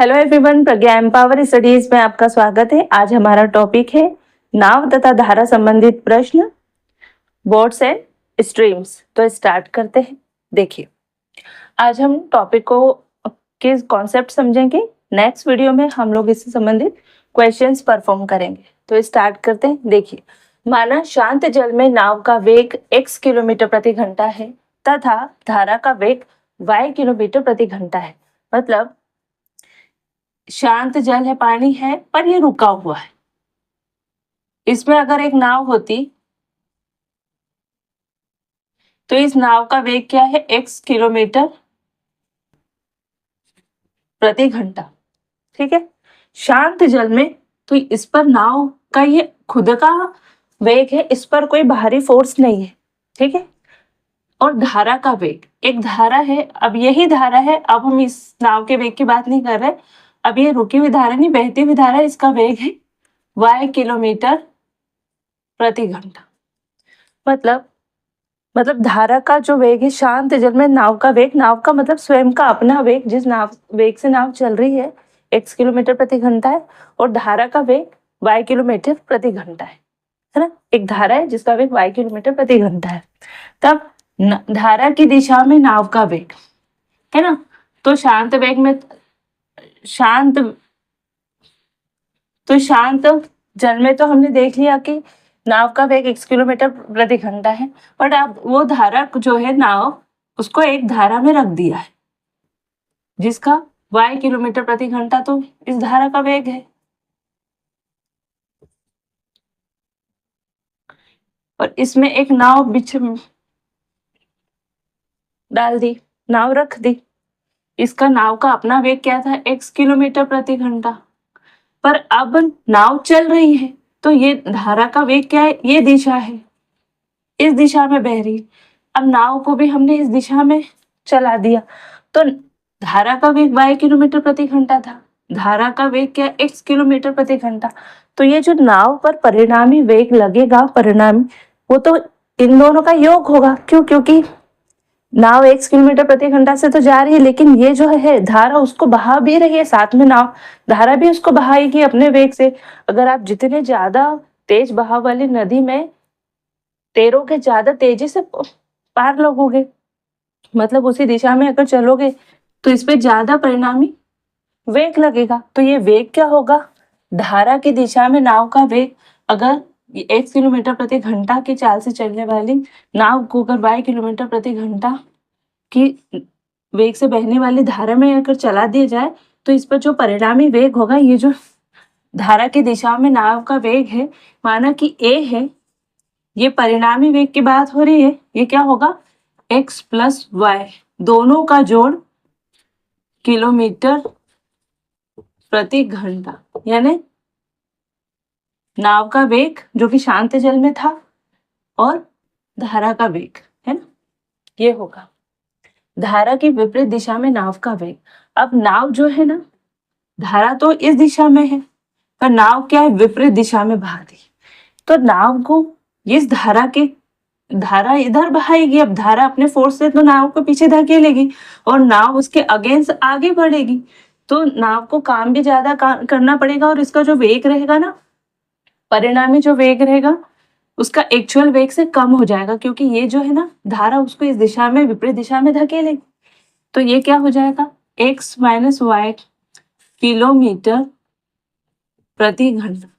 Hello everyone, प्रज्ञा empower studies में आपका स्वागत है। आज हमारा टॉपिक है नाव तथा धारा संबंधित प्रश्न, बोट्स एंड स्ट्रीम्स। तो स्टार्ट करते हैं। देखिए, आज हम टॉपिक को के कॉन्सेप्ट समझेंगे। नेक्स्ट वीडियो में हम लोग इससे संबंधित क्वेश्चंस परफॉर्म करेंगे। तो स्टार्ट करते हैं। देखिए, माना शांत जल में नाव का वेग x किलोमीटर प्रति घंटा है तथा धारा का वेग y किलोमीटर प्रति घंटा है। मतलब शांत जल है, पानी है, पर ये रुका हुआ है। इसमें अगर एक नाव होती तो इस नाव का वेग क्या है? x किलोमीटर प्रति घंटा। ठीक है, शांत जल में तो इस पर नाव का ये खुद का वेग है, इस पर कोई बाहरी फोर्स नहीं है। ठीक है, और धारा का वेग, एक धारा है, अब यही धारा है। अब हम इस नाव के वेग की बात नहीं कर रहे, अब ये रुकी हुई धारा नहीं, बहती हुई धारा, इसका वेग है y किलोमीटर प्रति घंटा। मतलब धारा का जो वेग है शांत जल में, नाव का वेग, नाव का मतलब स्वयं का अपना वेग, जिस नाव वेग से नाव चल रही है x किलोमीटर प्रति घंटा है, और धारा का वेग y किलोमीटर प्रति घंटा है ना। एक धारा है जिसका वेग y किलोमीटर प्रति घंटा है। तब धारा की दिशा में नाव का वेग है ना। तो शांत वेग में, शांत जल में तो हमने देख लिया कि नाव का वेग x किलोमीटर प्रति घंटा है, बट अब वो धारा जो है नाव, उसको एक धारा में रख दिया है जिसका y किलोमीटर प्रति घंटा तो इस धारा का वेग है, और इसमें एक नाव बीच डाल दी, नाव रख दी। इसका नाव का अपना वेग क्या था? x किलोमीटर प्रति घंटा। पर अब नाव चल रही है तो ये धारा का वेग क्या है? ये दिशा है, इस दिशा में बह रही। अब नाव को भी हमने इस दिशा में चला दिया तो धारा का वेग y किलोमीटर प्रति घंटा था, धारा का वेग क्या? x किलोमीटर प्रति घंटा। तो ये जो नाव पर परिणामी वेग लगेगा, परिणामी, वो तो इन दोनों का योग होगा। क्यों? क्योंकि नाव x किलोमीटर प्रति घंटा से तो जा रही है, लेकिन ये जो है धारा उसको बहा भी रही है साथ में, नाव धारा भी उसको बहाएगी अपने वेग से। अगर आप जितने ज्यादा तेज बहाव वाली नदी में तैरोगे, ज्यादा तेजी से पार लगोगे, मतलब उसी दिशा में अगर चलोगे तो इस पे ज्यादा परिणामी वेग लगेगा। तो ये वेग क्या होगा? धारा की दिशा में नाव का वेग, अगर x किलोमीटर प्रति घंटा की चाल से चलने वाली नाव को अगर y किलोमीटर प्रति घंटा की वेग से बहने वाली धारा में अगर चला दिया जाए तो इस पर जो परिणामी वेग होगा, ये जो धारा की दिशा में नाव का वेग है, माना कि a है, ये परिणामी वेग की बात हो रही है, ये क्या होगा? x प्लस y, दोनों का जोड़ किलोमीटर प्रति घंटा, यानी नाव का वेग जो कि शांत जल में था और धारा का वेग है ना, ये होगा धारा की विपरीत दिशा में नाव का वेग। अब नाव जो है ना, धारा तो इस दिशा में है, पर नाव क्या है? विपरीत दिशा में बहा दी। तो नाव को इस धारा इधर बहाएगी। अब धारा अपने फोर्स से तो नाव को पीछे धकेलेगी और नाव उसके अगेंस्ट आगे बढ़ेगी, तो नाव को काम भी ज्यादा करना पड़ेगा, और इसका जो वेग रहेगा ना, परिणामी जो वेग रहेगा, उसका एक्चुअल वेग से कम हो जाएगा, क्योंकि ये जो है ना धारा उसको इस दिशा में, विपरीत दिशा में धकेलेगी। तो ये क्या हो जाएगा? x माइनस y किलोमीटर प्रति घंटा।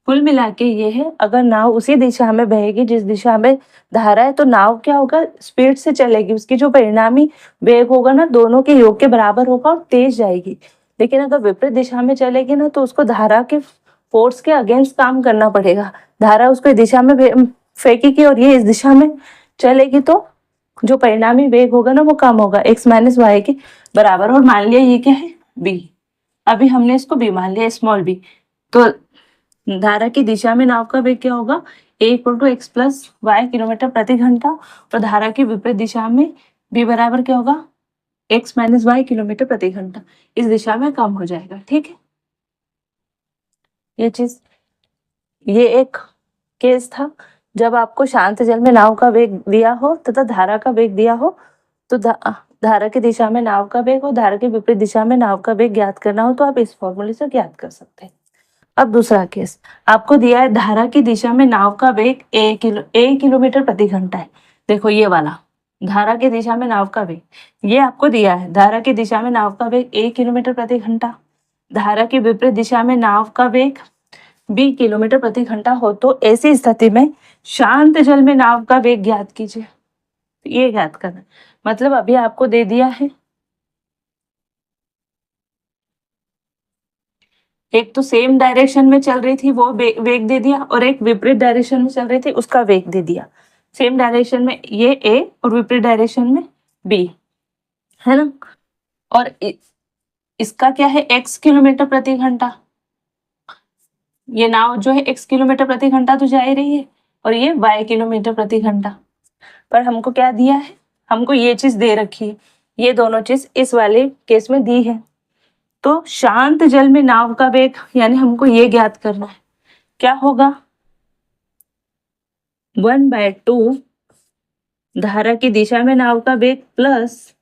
कुल मिला के ये है, अगर नाव उसी दिशा में बहेगी जिस दिशा में धारा है, तो नाव क्या होगा? स्पीड से चलेगी, उसकी जो परिणामी वेग होगा ना, दोनों के योग के बराबर होगा और तेज जाएगी। लेकिन अगर विपरीत दिशा में चलेगी ना, तो उसको धारा के फोर्स के अगेंस्ट काम करना पड़ेगा। धारा उसको इस दिशा में फेंकेगी और ये इस दिशा में चलेगी, तो जो परिणामी वेग होगा ना वो कम होगा, x माइनस वाई के बराबर। और मान लिया ये क्या है? b। अभी हमने इसको b मान लिया, स्मॉल b। तो धारा की दिशा में नाव का वेग क्या होगा? a equal to x plus y kilometre प्रति घंटा, और धारा की विपरीत दिशा में b बराबर क्या होगा? x माइनस वाई किलोमीटर प्रति घंटा। इस दिशा में कम हो जाएगा। ठीक है, ये चीज, ये एक केस था जब आपको शांत जल में नाव का वेग दिया हो तथा धारा का वेग दिया हो, तो धारा की दिशा में नाव का वेग और धारा की विपरीत दिशा में नाव का वेग ज्ञात करना हो तो आप इस फॉर्मूले से ज्ञात कर सकते हैं। अब दूसरा केस आपको दिया है, धारा की दिशा में नाव का वेग ए किलोमीटर प्रति घंटा है। देखो ये वाला धारा की दिशा में नाव का वेग ये आपको दिया है, धारा की दिशा में नाव का वेग 1 किलोमीटर प्रति घंटा, धारा की विपरीत दिशा में नाव का वेग b किलोमीटर प्रति घंटा हो तो ऐसी स्थिति में शांत जल में नाव का वेग ज्ञात कीजिए। ये ज्ञात करना मतलब अभी आपको दे दिया है, एक तो सेम डायरेक्शन में चल रही थी वो वेग दे दिया और एक विपरीत डायरेक्शन में चल रही थी उसका वेग दे दिया। सेम डायरेक्शन में ये a और विपरीत डायरेक्शन में b है ना, और इसका क्या है x किलोमीटर प्रति घंटा, ये नाव जो है x किलोमीटर प्रति घंटा तो जा ही रही है और ये y किलोमीटर प्रति घंटा। पर हमको क्या दिया है, हमको ये चीज दे रखी है, ये दोनों चीज इस वाले केस में दी है। तो शांत जल में नाव का वेग यानी हमको ये ज्ञात करना है, क्या होगा 1/2 धारा की दिशा में नाव का वेग प्लस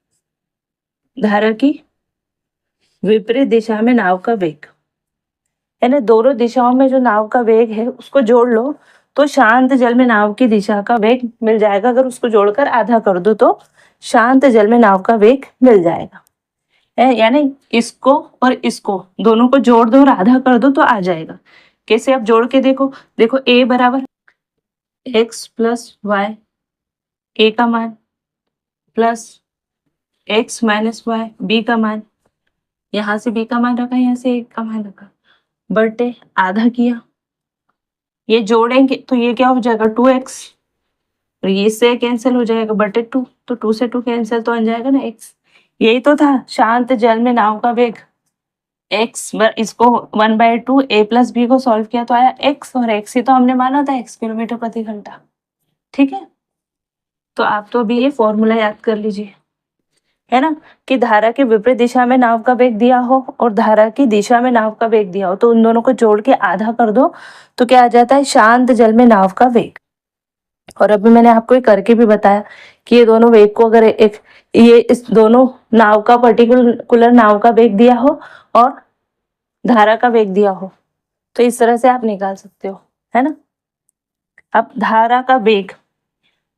धारा की विपरीत दिशा में नाव का वेग, यानी दोनों दिशाओं में जो नाव का वेग है उसको जोड़ लो तो शांत जल में नाव की दिशा का वेग मिल जाएगा। अगर उसको जोड़कर आधा कर दो तो शांत जल में नाव का वेग मिल जाएगा, यानी इसको और इसको दोनों को जोड़ दो और आधा कर दो तो आ जाएगा। कैसे आप जोड़ के देखो, देखो a बराबर x प्लस वाई, ए का मान plus x minus y, b का मान, यहाँ से b का मान रखा, यहाँ से a का मान रखा, बटे आधा किया, ये जोड़ेंगे तो ये क्या हो जाएगा 2x, और ये से कैंसिल हो जाएगा बटे 2, तो 2 से 2 कैंसिल तो आ जाएगा ना x। यही तो था शांत जल में नाव का वेग x, इसको 1/2 a प्लस बी को सॉल्व किया तो आया x, और x ही तो हमने माना था x किलोमीटर प्रति घंटा। ठीक है, तो आप तो अभी ये फॉर्मूला याद कर लीजिए, है ना, कि धारा के विपरीत दिशा में नाव का वेग दिया हो और धारा की दिशा में नाव का वेग दिया हो तो उन दोनों को जोड़ के आधा कर दो तो क्या आ जाता है शांत जल में नाव का वेग। और अभी मैंने आपको ये करके भी बताया कि ये दोनों वेग को अगर ये इस दोनों नाव का पर्टिकुलर नाव का वेग दिया हो और धारा का वेग दिया हो तो इस तरह से आप निकाल सकते हो, है ना। अब धारा का वेग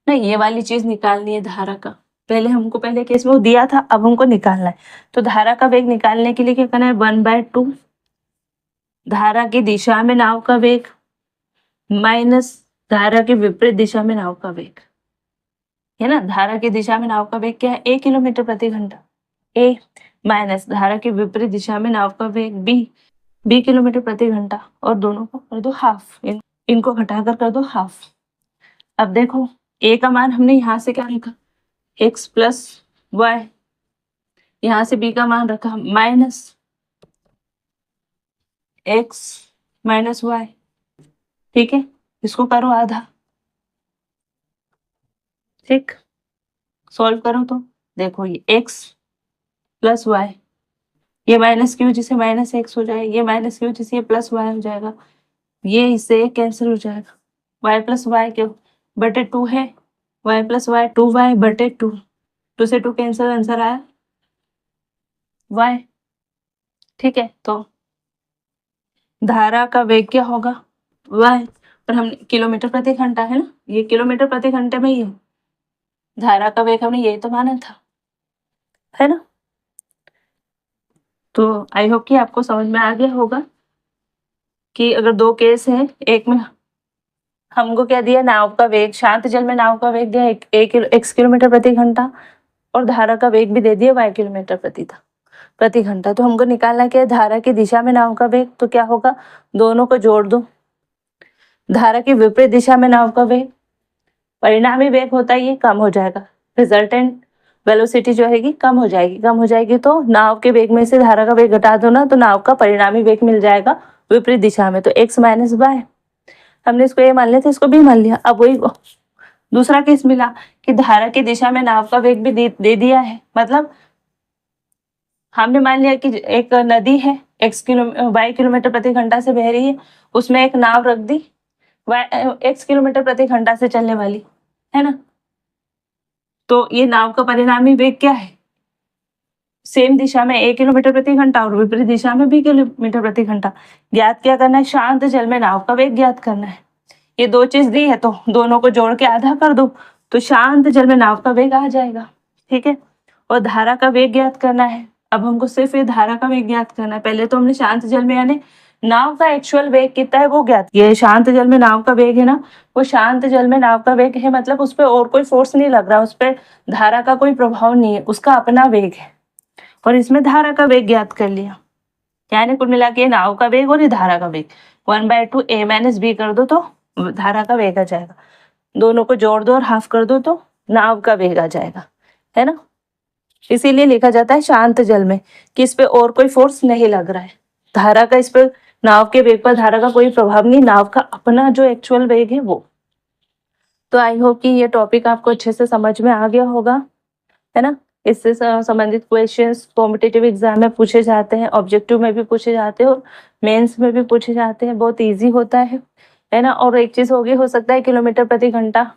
ना, ये वाली चीज निकालनी है धारा का, पहले हमको पहले केस में वो दिया था अब हमको निकालना है। तो धारा का वेग निकालने के लिए क्या करना है 1/2 धारा की दिशा में नाव का वेग माइनस धारा के विपरीत दिशा में नाव का वेग, है ना। धारा की दिशा में नाव का वेग क्या है a किलोमीटर प्रति घंटा, a माइनस धारा की विपरीत दिशा में नाव का वेग b किलोमीटर प्रति घंटा, और दोनों को कर दो हाफ, इनको घटाकर कर दो हाफ। अब देखो a का मान हमने यहाँ से क्या रखा x प्लस वाई, यहाँ से b का मान रखा माइनस x माइनस वाई। ठीक है, इसको करो आधा, ठीक, सॉल्व करो तो देखो ये x प्लस वाई, ये माइनस की वजह से माइनस x हो जाएगा, ये माइनस की वजह से ये प्लस y हो जाएगा, ये इससे कैंसिल हो जाएगा, y प्लस वाई के बटे 2 है, y प्लस वाई 2y बटे 2, 2 से 2 कैंसिल, आंसर आया y। ठीक है, तो धारा का वेग क्या होगा y, पर हम किलोमीटर प्रति घंटा है ना, ये किलोमीटर प्रति घंटे में ही है, धारा का वेग हमने यही तो माना था, है ना। तो आई होप कि आपको समझ में आ गया होगा कि अगर दो केस है, एक में हमको क्या दिया नाव का वेग, शांत जल में नाव का वेग दिया x किलोमीटर प्रति घंटा और धारा का वेग भी दे दिया y किलोमीटर प्रति घंटा। तो हमको निकालना क्या है धारा की दिशा में नाव का वेग, तो क्या होगा दोनों को जोड़ दो, धारा की विपरीत दिशा में नाव का वेग, परिणामी वेग होता है ये कम हो जाएगा, रिजल्टेंट वेलोसिटी जो है कम हो जाएगी तो नाव के वेग में से धारा का वेग घटा दो ना तो नाव का परिणामी वेग मिल जाएगा विपरीत दिशा में, तो x माइनस वाई, हमने इसको ये मान लिया था इसको भी मान लिया। अब वही दूसरा केस मिला कि धारा की दिशा में नाव का वेग भी दे दिया है, मतलब हमने मान लिया कि एक नदी है y किलोमीटर प्रति घंटा से बह रही है, उसमें एक नाव रख दी x किलोमीटर प्रति घंटा से चलने वाली, है ना। तो ये नाव का परिणामी वेग क्या है सेम दिशा में 1 किलोमीटर प्रति घंटा और विपरीत दिशा में 20 किलोमीटर प्रति घंटा। ज्ञात क्या करना है? शांत जल में नाव का वेग ज्ञात करना है। ये 2 चीज दी है तो दोनों को जोड़ के आधा कर दो तो शांत जल में नाव का वेग आ जाएगा। ठीक है, और धारा का वेग ज्ञात करना है। अब हमको सिर्फ ये धारा का वेग ज्ञात करना है। पहले तो हमने शांत जल में यानी नाव का एक्चुअल वेग कितना है वो ज्ञात किया है। शांत जल में नाव का वेग है ना, वो शांत जल में नाव का वेग है, मतलब उस पर और कोई फोर्स नहीं लग रहा, उस पर धारा का कोई प्रभाव नहीं है, उसका अपना वेग है। और इसमें धारा का वेग ज्ञात कर लिया, यानी कुल मिला के नाव का वेग और ये धारा का वेग 1/2 a - b कर दो तो धारा का वेग आ जाएगा। दोनों को जोड़ दो और हाफ कर दो तो नाव का वेग आ जाएगा, है ना। इसीलिए लिखा जाता है शांत जल में कि इस पे और कोई फोर्स नहीं लग रहा है। धारा का इस पे, नाव के वेग पर धारा का कोई प्रभाव नहीं, नाव का अपना जो एक्चुअल वेग है वो। तो आई होप कि ये टॉपिक आपको अच्छे से समझ में आ गया होगा, है ना। इससे संबंधित क्वेश्चंस कॉम्पिटिटिव एग्जाम में पूछे जाते हैं, ऑब्जेक्टिव में भी पूछे जाते हैं और मेंस में भी पूछे जाते हैं। बहुत इजी होता है ना। और एक चीज होगी, हो सकता है किलोमीटर प्रति घंटा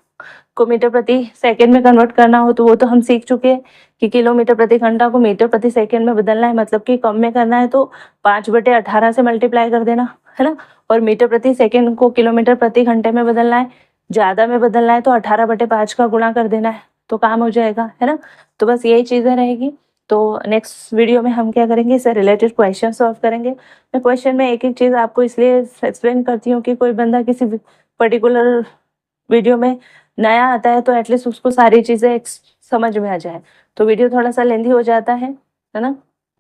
को मीटर प्रति सेकंड में कन्वर्ट करना हो, तो वो तो हम सीख चुके हैं कि किलोमीटर प्रति घंटा को मीटर प्रति सेकंड में बदलना है, मतलब कि कम में करना है तो 5/18 से मल्टीप्लाई कर देना, है ना। और मीटर प्रति सेकंड को किलोमीटर प्रति घंटे में बदलना है, ज्यादा में बदलना है तो 18/5 का गुणा कर देना है तो काम हो जाएगा, है ना। तो बस यही चीजें रहेगी। तो नेक्स्ट वीडियो में हम क्या करेंगे, इससे रिलेटेड क्वेश्चन सॉल्व करेंगे। मैं क्वेश्चन में एक एक चीज आपको इसलिए एक्सप्लेन करती हूँ कि कोई बंदा किसी पर्टिकुलर वीडियो में नया आता है तो एटलीस्ट उसको सारी चीजें समझ में आ जाए। तो वीडियो थोड़ा सा लेंथी हो जाता है ना।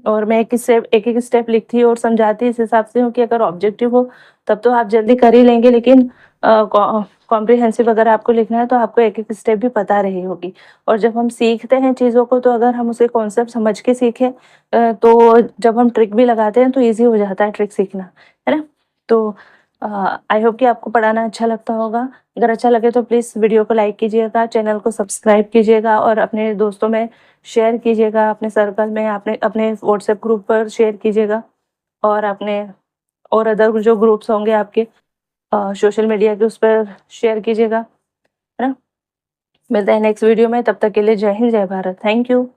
और मैं एक एक स्टेप लिखती और समझाती इस हिसाब से हूँ कि अगर ऑब्जेक्टिव हो तब तो आप जल्दी कर ही लेंगे, लेकिन कॉम्प्रिहेंसिव अगर आपको लिखना है तो आपको एक एक स्टेप भी पता रही होगी। और जब हम सीखते हैं चीज़ों को तो अगर हम उसे कॉन्सेप्ट समझ के सीखें तो जब हम ट्रिक भी लगाते हैं तो ईजी हो जाता है ट्रिक सीखना, है ना। तो आई होप कि आपको पढ़ाना अच्छा लगता होगा। अगर अच्छा लगे तो प्लीज़ वीडियो को लाइक कीजिएगा, चैनल को सब्सक्राइब कीजिएगा और अपने दोस्तों में शेयर कीजिएगा, अपने सर्कल में, अपने व्हाट्सएप ग्रुप पर शेयर कीजिएगा और अपने और अदर जो ग्रुप्स होंगे आपके सोशल मीडिया के, उस पर शेयर कीजिएगा, है ना। मिलते हैं नेक्स्ट वीडियो में, तब तक के लिए जय हिंद, जय भारत, थैंक यू।